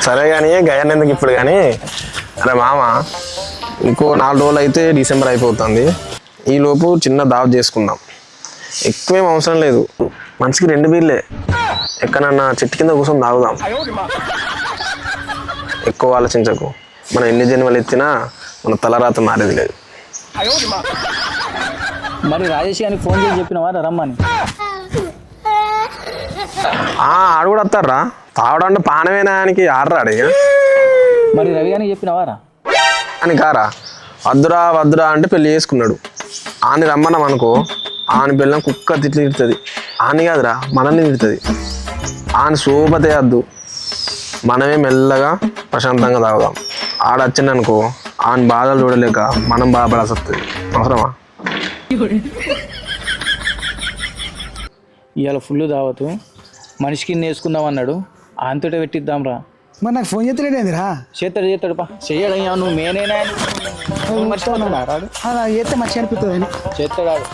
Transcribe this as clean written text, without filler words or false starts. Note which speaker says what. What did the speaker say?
Speaker 1: సరే కానీ గయాన్ని ఎందుకు ఇప్పుడు కానీ అరే మామ ఇంకో 4 రోజులు అయితే డిసెంబర్ అయిపోతుంది. ఈలోపు చిన్న దావత్ చేసుకుందాం. ఎక్కువేం అవసరం లేదు, మనిషికి 2 బీర్లే. ఎక్కడన్నా చెట్టు కింద కూర్చొని తాగుదాం. ఎక్కువ ఆలోచించకు, మనం ఎన్ని జన్మలు ఎత్తినా మన తలరాత మారేది లేదు.
Speaker 2: మరి రాజేష్ గారికి ఫోన్ చేసి చెప్పినవా రమ్మని?
Speaker 1: ఆడు కూడా వస్తారా? తాగడం అంటే పానమేనా ఆయనకి ఆడరాడు ఇక.
Speaker 2: మరి రవి గారికి చెప్పినవారా
Speaker 1: అని కారా? వద్దురా వద్దురా అంటే పెళ్లి చేసుకున్నాడు. ఆని రమ్మన్నాం అనుకో, ఆని పిల్లం కుక్క తిట్లు తిడుతుంది. ఆని కాదురా మనల్ని తిడుతుంది. ఆని సోపతే వద్దు, మనమే మెల్లగా ప్రశాంతంగా తాగుదాం. ఆడొచ్చిందనుకో ఆని బాధలు చూడలేక మనం బాధపడాల్సి వస్తుంది. అవసరమా?
Speaker 2: ఇవాళ ఫుల్ దావతు, మనిషికి వేసుకుందాం అన్నాడు. అంతటే పెట్టిద్దాం రా.
Speaker 3: మరి నాకు ఫోన్ చేస్తలేడేందిరా?
Speaker 2: చేస్తాడు పా. చెయ్యడయ్యా, నువ్వు మేనేనా?
Speaker 3: అలా చేస్తే మంచిగా అనిపిస్తుంది.
Speaker 2: చేస్తాడు.